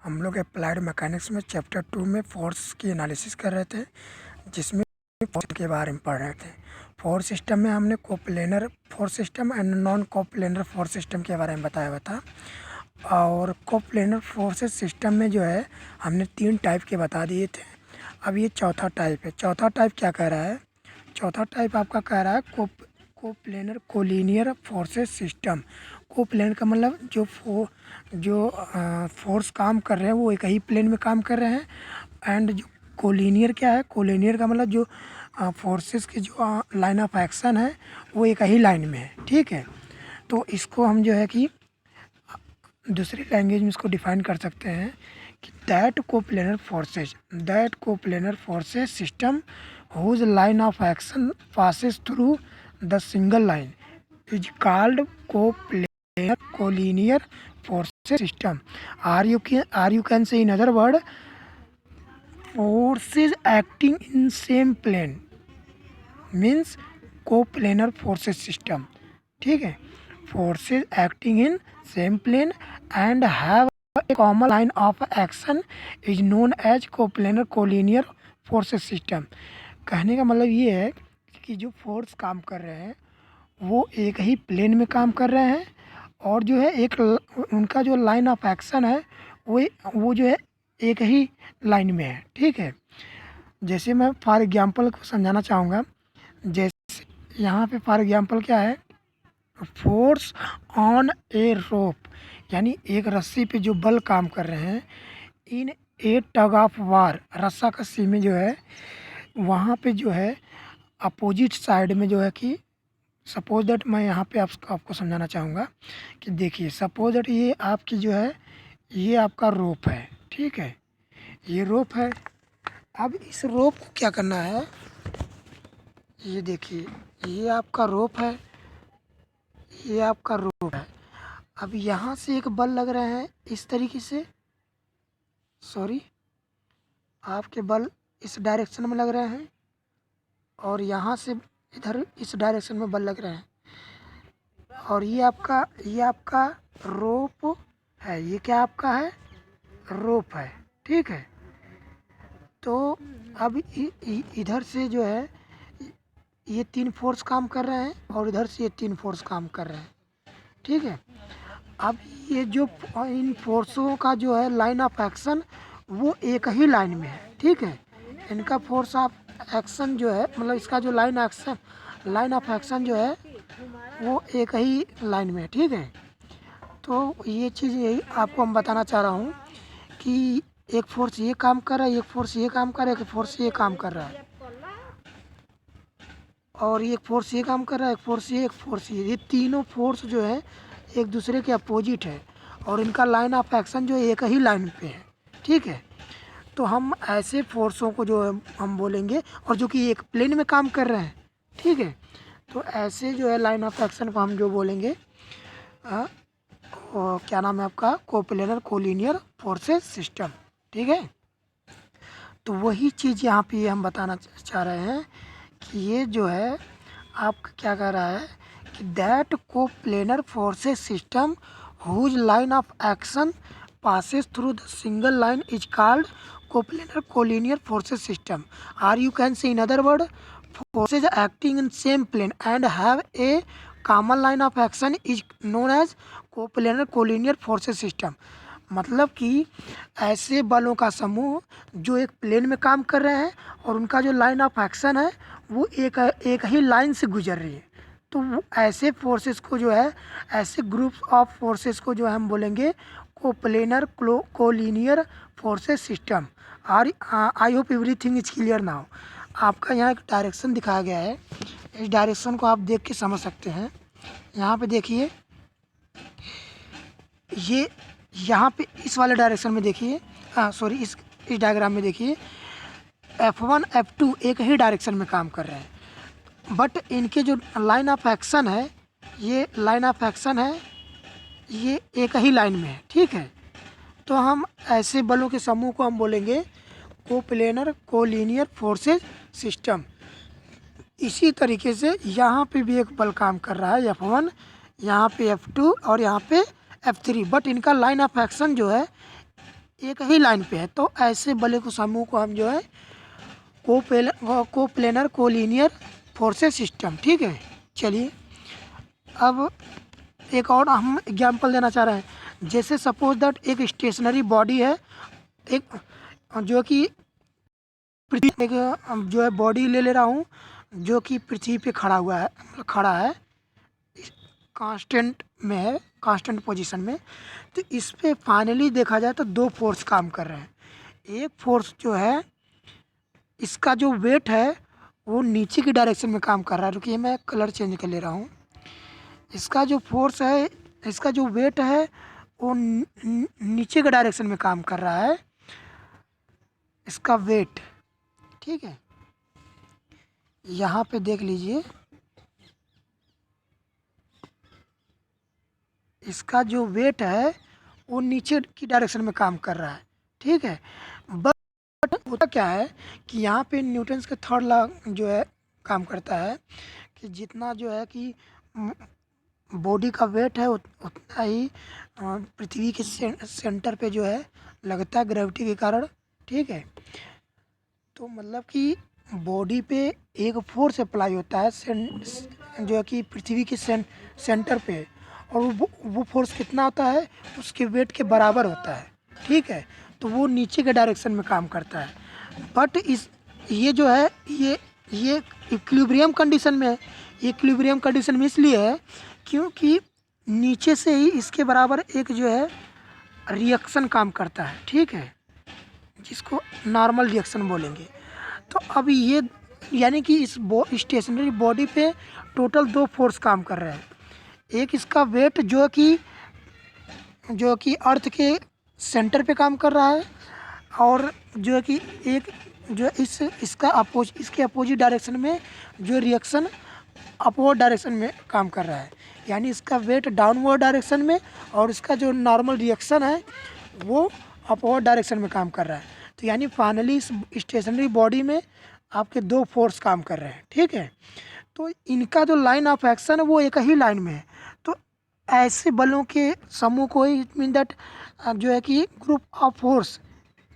हम लोग applied mechanics में चैप्टर 2 में फोर्स की एनालिसिस कर रहे थे, जिसमें फोर्स के बारे में पढ़ रहे थे। फोर्स सिस्टम में हमने coplanar force system and non coplanar force system के बारे में बताया हुआ था। और कोप्लेनर फोर्स सिस्टम में जो है हमने 3 टाइप के बता दिए थे। अब ये चौथा टाइप है। चौथा टाइप क्या कह रहा है? चौथा टाइप आपका कह रहा है coplanar collinear forces system. Coplanar का मतलब जो फोर्स काम कर रहे हैं वो एक ही प्लेन में काम कर रहे हैं। एंड जो कोलिनियर क्या है? कोलिनियर का मतलब जो फोर्सेस की जो लाइन ऑफ एक्शन है वो एक ही लाइन में है। ठीक है, तो इसको हम जो है कि दूसरी लैंग्वेज में इसको डिफाइन कर सकते हैं कि that coplanar forces system whose line of action passes through the single line is called coplanar collinear forces system. Or you can say in other word forces acting in same plane means coplanar forces system। ठीक है, forces acting in same plane and have a common line of action is known as coplanar collinear forces system। कहने का मतलब ये है कि जो force काम कर रहे हैं वो एक ही प्लेन में काम कर रहे हैं, और जो है एक उनका जो लाइन ऑफ एक्शन है वो जो है एक ही लाइन में है। ठीक है, जैसे मैं फॉर एग्जांपल को समझाना चाहूँगा। जैसे यहाँ पे फॉर एग्जांपल क्या है? फोर्स ऑन ए रोप, यानी एक रस्सी पे जो बल काम कर रहे हैं। इन ए टग ऑफ वार, रस्सा कस्सी में जो है वहाँ पे जो है अपोजिट साइड में जो है कि सपोज दैट मैं यहाँ पे आपको समझाना चाहूँगा कि देखिए, सपोज दैट ये आपकी जो है ये आपका रोप है। ठीक है, ये रोप है। अब इस रोप को क्या करना है? ये देखिए, ये आपका रोप है, ये आपका रोप है। अब यहाँ से एक बल लग रहे हैं इस तरीके से, सॉरी, आपके बल इस डायरेक्शन में लग रहे हैं, और यहाँ से इधर इस डायरेक्शन में बल लग रहे हैं। और ये आपका रोप है। ये क्या आपका है? रोप है। ठीक है, तो अब इधर से जो है ये 3 फोर्स काम कर रहे हैं, और इधर से ये 3 फोर्स काम कर रहे हैं। ठीक है, अब ये जो इन फोर्सों का जो है लाइन ऑफ एक्शन वो एक ही लाइन में है। ठीक है, इनका फोर्स ऑफ एक्शन जो है मतलब इसका जो लाइन ऑफ एक्शन जो है वो एक ही लाइन में है। ठीक है, तो ये चीज़ यही आपको हम बताना चाह रहा हूँ कि एक फोर्स ये काम कर रहा है, एक फोर्स ये काम कर रहा है, एक फोर्स ये काम कर रहा है, और एक फोर्स ये काम कर रहा है, एक फोर्स ये तीनों फोर्स जो है एक दूसरे के अपोजिट है, और इनका लाइन ऑफ एक्शन जो है एक ही लाइन पे है। ठीक है, तो हम ऐसे फोर्सों को जो है हम बोलेंगे, और जो कि एक प्लेन में काम कर रहे हैं। ठीक है, तो ऐसे जो है लाइन ऑफ एक्शन को हम जो बोलेंगे और क्या नाम है आपका? Coplanar collinear forces system. ठीक है, तो वही चीज़ यहाँ पे हम बताना चाह रहे हैं कि ये जो है आपका क्या कह रहा है कि that coplanar forces system whose line of action passes through the single line is called coplanar collinear forces system, or you can say in other word forces acting in same plane and have a common line of action is known as coplanar collinear forces system। मतलब कि ऐसे बलों का समूह जो एक plane में काम कर रहे हैं, और उनका जो लाइन ऑफ एक्शन है वो एक ही लाइन से गुजर रही है। तो ऐसे फोर्सेस को जो है, ऐसे ग्रुप्स ऑफ फोर्सेस को जो है हम बोलेंगे कोप्लेनर कोलिनियर फोर्सेस सिस्टम। और I hope everything is clear now. आपका यहाँ एक डायरेक्शन दिखाया गया है, इस डायरेक्शन को आप देख के समझ सकते हैं। यहाँ पे देखिए, ये यहाँ पे इस वाले डायरेक्शन में देखिए, सॉरी, इस डायग्राम में देखिए, F1 F2 एक ही डायरेक्शन में काम कर रहे हैं, बट इनके जो लाइन ऑफ एक्शन है, ये लाइन ऑफ एक्शन है ये एक ही लाइन में है। ठीक है, तो हम ऐसे बलों के समूह को हम बोलेंगे कोप्लेनर कोलिनियर फोर्सेस सिस्टम। इसी तरीके से यहाँ पे भी एक बल काम कर रहा है F1, यहाँ पे F2 और यहाँ पे F3, बट इनका लाइन ऑफ एक्शन जो है एक ही लाइन पे है, तो ऐसे बलों के समूह को हम जो है कोप्लेनर कोलिनियर फोर्सेस सिस्टम, ठीक है। चलिए अब एक और हम एग्जांपल देना चाह रहे हैं। जैसे सपोज दैट एक स्टेशनरी बॉडी है, एक जो कि पृथ्वी, एक जो है बॉडी ले रहा हूँ जो कि पृथ्वी पे खड़ा हुआ है, खड़ा है, कांस्टेंट में है, कांस्टेंट पोजीशन में। तो इस पे फाइनली देखा जाए तो दो फोर्स काम कर रहे हैं। एक फोर्स जो है, इसका जो वेट है वो नीचे की डायरेक्शन में काम कर रहा है। रुकिए मैं कलर चेंज कर ले रहा हूँ। इसका जो फोर्स है, इसका जो वेट है वो नीचे के डायरेक्शन में काम कर रहा है, इसका वेट, ठीक है। यहाँ पे देख लीजिए, इसका जो वेट है वो नीचे की डायरेक्शन में काम कर रहा है, ठीक है। बट होता क्या है कि यहाँ पे न्यूटन्स का थर्ड लॉ जो है काम करता है कि जितना जो है कि बॉडी का वेट है उतना ही पृथ्वी के सेंटर पे जो है लगता है ग्रेविटी के कारण, ठीक है। तो मतलब कि बॉडी पे एक फोर्स अप्लाई होता है जो है कि पृथ्वी के सेंटर पे, और वो फोर्स कितना होता है, उसके वेट के बराबर होता है, ठीक है। तो वो नीचे के डायरेक्शन में काम करता है। बट ये जो है ये इक्विलिब्रियम कंडीशन में है। ये इक्विलिब्रियम कंडीशन में इसलिए है क्योंकि नीचे से ही इसके बराबर एक जो है रिएक्शन काम करता है, ठीक है, जिसको नॉर्मल रिएक्शन बोलेंगे। तो अब ये यानी कि इस स्टेशनरी बॉडी पे टोटल दो फोर्स काम कर रहे हैं। एक इसका वेट जो कि अर्थ के सेंटर पे काम कर रहा है, और जो है कि एक जो इसके अपोजिट डायरेक्शन में जो रिएक्शन अपवर्ड डायरेक्शन में काम कर रहा है, यानी इसका वेट डाउनवर्ड डायरेक्शन में और इसका जो नॉर्मल रिएक्शन है वो अपवर्ड डायरेक्शन में काम कर रहा है। तो यानी फाइनली इस स्टेशनरी बॉडी में आपके दो फोर्स काम कर रहे हैं, ठीक है। तो इनका जो लाइन ऑफ एक्शन है वो एक ही लाइन में है। तो ऐसे बलों के समूह को ही इट मीन दैट जो है कि group of force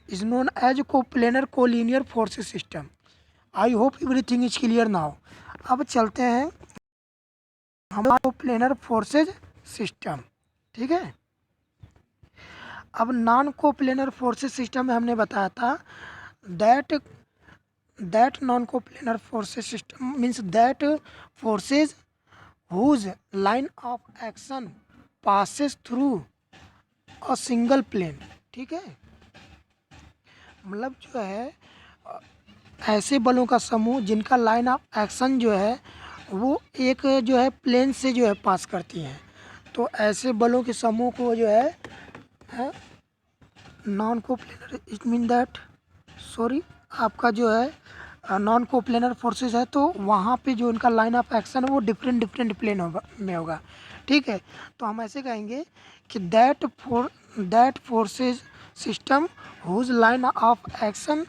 is known as coplanar collinear forces system. I hope everything is clear now. अब चलते हैं हमारा कोप्लेनर फोर्सेज सिस्टम, ठीक है। अब नॉन कोप्लेनर फोर्सेस सिस्टम में हमने बताया था that non coplanar forces system means that forces whose line of action passes through a single plane, ठीक है। मतलब जो है ऐसे बलों का समूह जिनका लाइन ऑफ एक्शन जो है वो एक जो है प्लेन से जो है पास करती हैं। तो ऐसे बलों के समूह को जो है non coplanar, it mean that sorry आपका जो है नॉन कोप्लेनर फोर्सेस है, तो वहाँ पे जो उनका लाइन ऑफ एक्शन है वो डिफरेंट प्लेन होगा, ठीक है। तो हम ऐसे कहेंगे कि that forces system whose line of action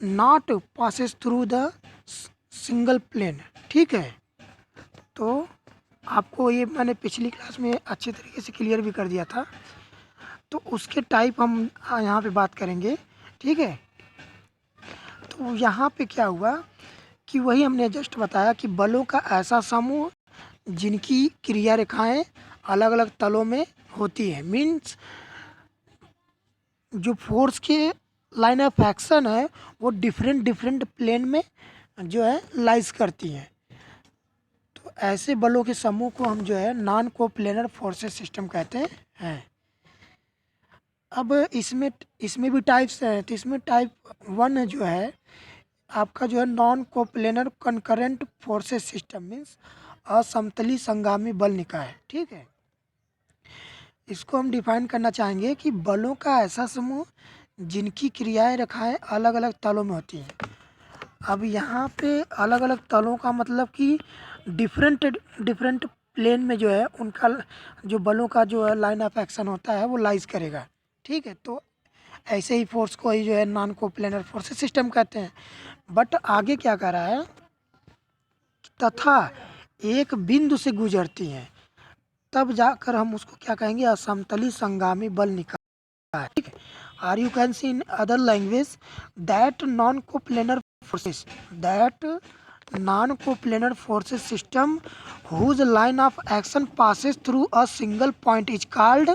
not passes through the single plane, ठीक है। तो आपको ये मैंने पिछली क्लास में अच्छे तरीके से क्लियर भी कर दिया था। तो उसके टाइप हम यहाँ पे बात करेंगे, ठीक है। तो यहाँ पे क्या हुआ कि वही हमने जस्ट बताया कि बलों का ऐसा समूह जिनकी क्रिया रेखाएं अलग अलग तलों में होती है, मीन्स जो फोर्स के लाइन ऑफ एक्शन है वो डिफरेंट प्लेन में जो है लाइज करती हैं। तो ऐसे बलों के समूह को हम जो है नॉन कोप्लेनर फोर्सेस सिस्टम कहते हैं। अब इसमें भी टाइप्स हैं। तो इसमें टाइप 1 जो है आपका जो है non coplanar concurrent forces system means असमतली संगामी बल निकाय, ठीक है। इसको हम डिफाइन करना चाहेंगे कि बलों का ऐसा समूह जिनकी क्रियाएं रेखाएं अलग अलग तलों में होती हैं। अब यहाँ पे अलग अलग तलों का मतलब कि डिफरेंट प्लेन में जो है उनका जो बलों का जो है लाइन ऑफ एक्शन होता है वो लाइज करेगा, ठीक है। तो ऐसे ही फोर्स को ही जो है नॉन कोप्लेनर फोर्सेस सिस्टम कहते हैं। बट आगे क्या कर रहा है, तथा एक बिंदु से गुजरती हैं, तब जाकर हम उसको क्या कहेंगे, असमतली संगामी बल निकाय, ठीक है। or you can see in other language that non-coplanar forces system whose line of action passes through a single point is called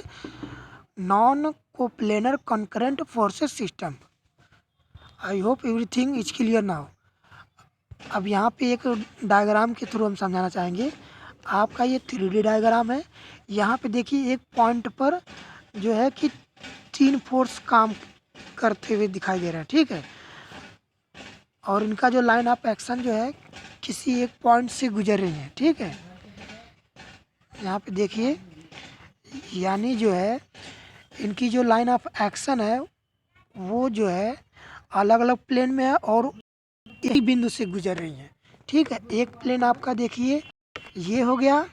non-coplanar concurrent forces system. I hope everything is clear now. अब यहाँ पे एक diagram के through हम समझाना चाहेंगे। आपका ये 3D डायग्राम है। यहाँ पे देखिए एक पॉइंट पर जो है कि 3 फोर्स काम करते हुए दिखाई दे रहे हैं, ठीक है। और इनका जो लाइन ऑफ एक्शन जो है किसी एक पॉइंट से गुजर रही है, ठीक है। यहाँ पे देखिए, यानी जो है इनकी जो लाइन ऑफ एक्शन है वो जो है अलग अलग प्लेन में है और एक बिंदु से गुजर रही है, ठीक है। एक प्लेन आपका देखिए ये हो गया,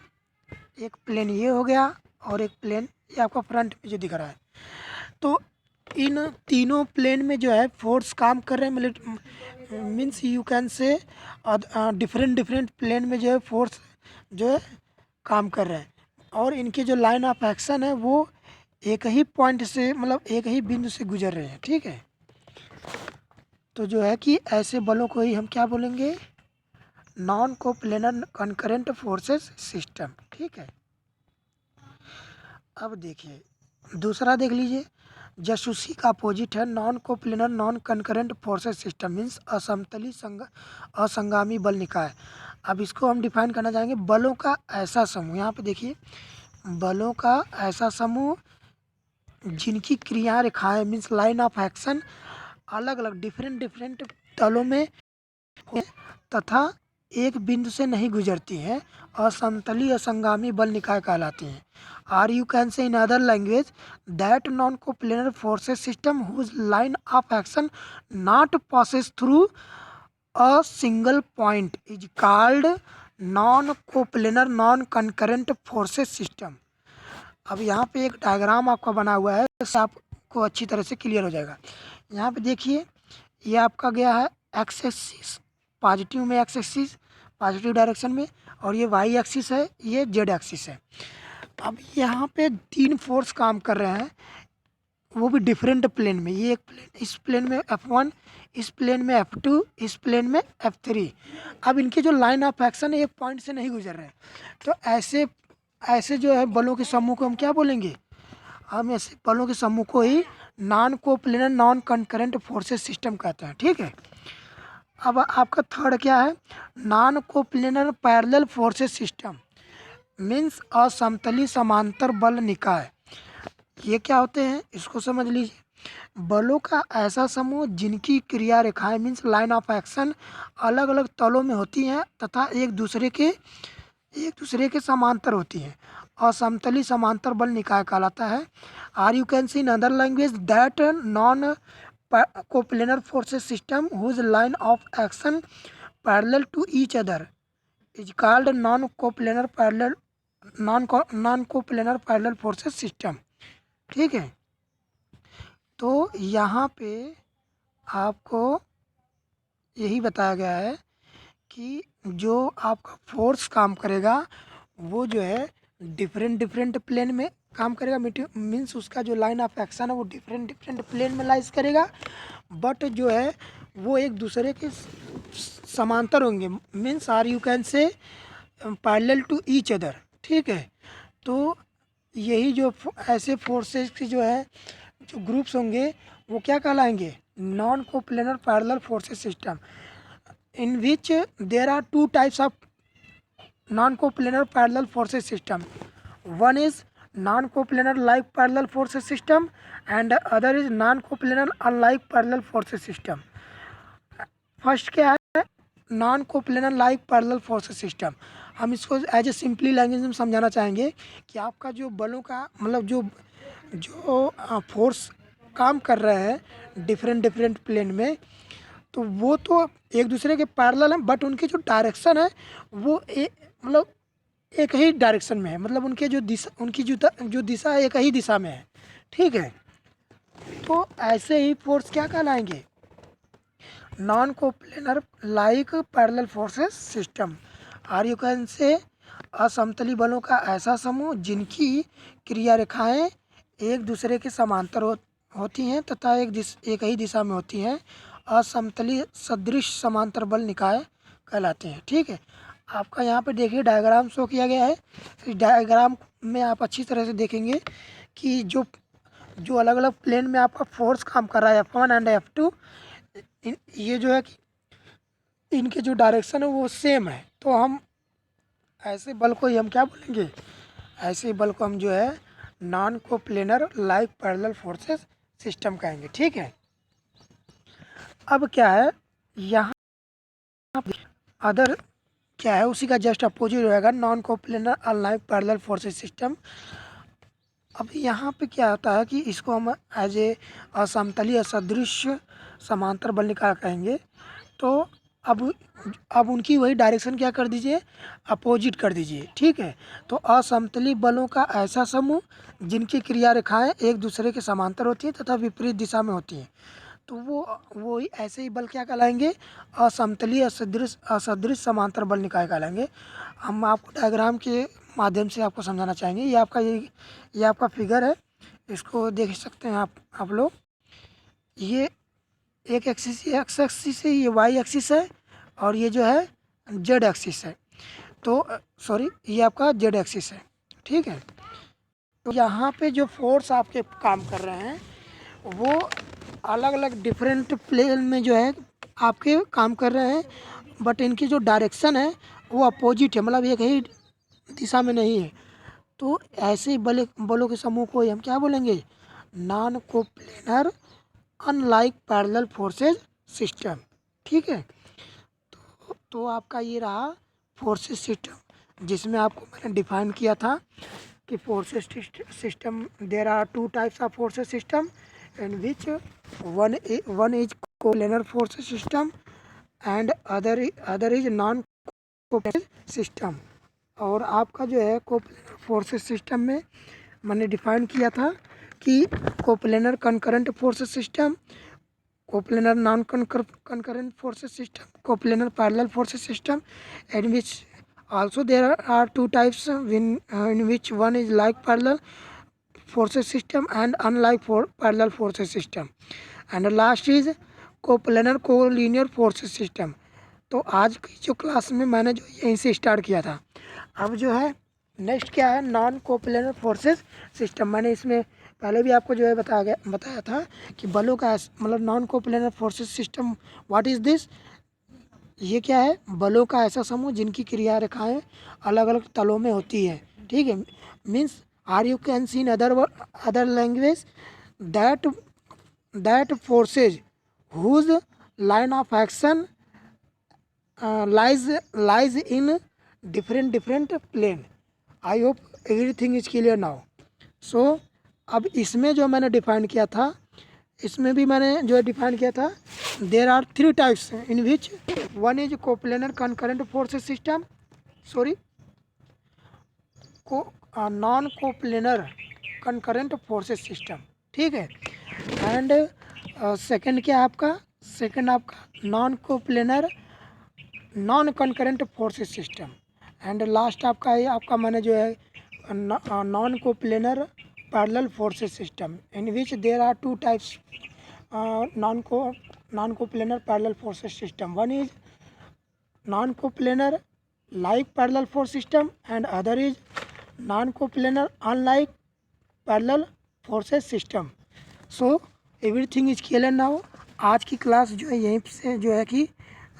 एक प्लेन ये हो गया और एक प्लेन ये आपका फ्रंट में जो दिख रहा है। तो इन तीनों प्लेन में जो है फोर्स काम कर रहे हैं, मतलब means you can say different plane में जो है फोर्स जो है काम कर रहे हैं और इनके जो लाइन ऑफ एक्शन है वो एक ही पॉइंट से, मतलब एक ही बिंदु से गुजर रहे हैं, ठीक है। तो जो है कि ऐसे बलों को ही हम क्या बोलेंगे, non coplanar concurrent forces system, ठीक है। अब देखिए दूसरा देख लीजिए, जासूसी का अपोजिट है non coplanar non concurrent forces system means असंगामी बल निकाय। अब इसको हम डिफाइन करना चाहेंगे, बलों का ऐसा समूह। यहाँ पे देखिए, बलों का ऐसा समूह जिनकी क्रिया रेखाएं मीन्स लाइन ऑफ एक्शन अलग अलग डिफरेंट तलों में तथा एक बिंदु से नहीं गुजरती हैं, असमतली असंगामी बल निकाय कहलाती हैं। Are you can say in other language that non coplanar forces system whose line of action not passes through a single point is called non coplanar non concurrent forces system. अब यहाँ पे एक डायग्राम आपका बना हुआ है, इससे आपको अच्छी तरह से क्लियर हो जाएगा। यहाँ पे देखिए, ये आपका गया है एक्स एक्सिस, पॉजिटिव में एक्स एक्सिस पॉजिटिव डायरेक्शन में, और ये वाई एक्सिस है, ये जेड एक्सिस है। अब यहाँ पे 3 फोर्स काम कर रहे हैं, वो भी डिफरेंट प्लेन में। ये एक प्लेन, इस प्लेन में F1, इस प्लेन में F2, इस प्लेन में F3। अब इनके जो लाइन ऑफ एक्शन है एक पॉइंट से नहीं गुजर रहे हैं, तो ऐसे जो है बलों के समूह को हम क्या बोलेंगे, हम ऐसे बलों के समूह को ही non coplanar non concurrent forces system कहते हैं, ठीक है। अब आपका थर्ड क्या है, non coplanar parallel forces system means असमतली समांतर बल निकाय। ये क्या होते हैं इसको समझ लीजिए, बलों का ऐसा समूह जिनकी क्रिया रेखाएं मीन्स लाइन ऑफ एक्शन अलग अलग तलों में होती हैं तथा एक दूसरे के समांतर होती हैं, असमतली समांतर बल निकाय कहलाता है। Or you can see in other language that non coplanar forces system whose line of action parallel to each other is called non coplanar parallel forces system, ठीक है। तो यहाँ पे आपको यही बताया गया है कि जो आपका फोर्स काम करेगा वो जो है डिफरेंट प्लेन में काम करेगा, मीन्स उसका जो लाइन ऑफ एक्शन है वो डिफरेंट प्लेन में लाइज करेगा, बट जो है वो एक दूसरे के समांतर होंगे, means or you can say parallel to each other, ठीक है। तो यही जो ऐसे फोर्सेस की जो है जो ग्रुप्स होंगे वो क्या कहलाएंगे, non coplanar parallel forces system, in which there are 2 types of non-coplanar parallel forces system. One is non-coplanar like parallel forces system and other is non-coplanar unlike parallel forces system. First क्या है, non coplanar like parallel forces system. हम इसको as a simply language में समझाना चाहेंगे कि आपका जो बलों का मतलब जो फोर्स काम कर रहे हैं डिफरेंट प्लेन में, तो वो तो एक दूसरे के पैरेलल हैं, बट उनकी जो डायरेक्शन है वो मतलब एक ही डायरेक्शन में है, मतलब उनके जो दिशा उनकी जो दिशा एक ही दिशा में है, ठीक है। तो ऐसे ही फोर्स क्या कहलाएंगे, non coplanar like parallel forces system. Or you can say असमतली बलों का ऐसा समूह जिनकी क्रिया रेखाएं एक दूसरे के समांतर होती हैं तथा एक ही दिशा में होती हैं, असमतलीय सदृश समांतर बल निकाय कहलाते हैं। ठीक है, आपका यहाँ पे देखिए डायग्राम शो किया गया है। इस डायग्राम में आप अच्छी तरह से देखेंगे कि जो जो अलग अलग प्लेन में आपका फोर्स काम कर रहा है F1 एंड F2, ये जो है कि इनके जो डायरेक्शन है वो सेम है। तो हम ऐसे बल को ही हम क्या बोलेंगे, ऐसे बल को हम जो है non coplanar like parallel forces system कहेंगे। ठीक है, अब क्या है यहाँ अदर क्या है, उसी का जस्ट अपोजिट रहेगा non coplanar unlike parallel forces system. अब यहाँ पे क्या होता है कि इसको हम एज ए असमतलीय असदृश समांतर बल निकाय कहेंगे। तो अब उनकी वही डायरेक्शन क्या कर दीजिए, अपोजिट कर दीजिए। ठीक है, तो असमतली बलों का ऐसा समूह जिनकी क्रिया रेखाएं एक दूसरे के समांतर होती हैं तथा विपरीत दिशा में होती हैं, तो वो ही ऐसे ही बल क्या कहलाएंगे, असमतलीय असदृश समांतर बल निकाय कहलाएंगे। हम आपको डायग्राम के माध्यम से आपको समझाना चाहेंगे। ये आपका फिगर है, इसको देख सकते हैं आप लोग। ये एक एक्सिस एक्स एक्सिस है, ये वाई एक्सिस है, और ये जो है जेड एक्सिस है। तो सॉरी, ये आपका जेड एक्सिस है। ठीक है, तो यहाँ पे जो फोर्स आपके काम कर रहे हैं वो अलग अलग डिफरेंट प्लेन में जो है आपके काम कर रहे हैं, बट इनकी जो डायरेक्शन है वो अपोजिट है, मतलब एक ही दिशा में नहीं है। तो ऐसे बलों के समूह को हम क्या बोलेंगे, non coplanar unlike parallel forces system. ठीक है, तो आपका ये रहा फोर्सेस सिस्टम, जिसमें आपको मैंने डिफाइन किया था कि forces system there are two types of forces system in which one is coplanar forces system and other is non coplanar system. और आपका जो है कोप्लेनर फोर्सेस सिस्टम में मैंने डिफाइन किया था कि coplanar concurrent forces system, coplanar non concurrent forces system, coplanar parallel forces system, in which also there are two types in which one is like parallel forces system and unlike parallel forces system, and the last is coplanar collinear forces system। तो आज की जो class में मैंने जो यहीं से start किया था, अब जो है नेक्स्ट क्या है, नॉन कोप्लेनर फोर्सेस सिस्टम। मैंने इसमें पहले भी आपको जो है बताया था कि बलों का मतलब non coplanar forces system what is this, ये क्या है, बलों का ऐसा समूह जिनकी क्रिया रेखाएं अलग अलग तलों में होती है। ठीक है, means or you can see in other language that forces whose line of action lies in different plane। I hope everything is clear now. So अब इसमें जो मैंने डिफाइन किया था, इसमें भी मैंने जो डिफाइन किया था, there are three types in which one is coplanar concurrent forces system, sorry non coplanar concurrent forces system. ठीक है, एंड सेकंड क्या आपका, सेकंड आपका non coplanar non concurrent forces system, and last आपका मैंने जो है non coplanar parallel forces system, in which there are two types non coplanar parallel forces system. One is non coplanar like parallel force system and other is non coplanar unlike parallel forces system. So everything is clear now. आज की class जो है यहीं से जो है कि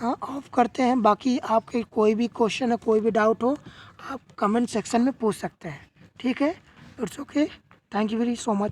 of करते हैं। बाकी आपके कोई भी क्वेश्चन है, कोई भी डाउट हो, आप कमेंट सेक्शन में पूछ सकते हैं। ठीक है, it's okay, thank you very so much.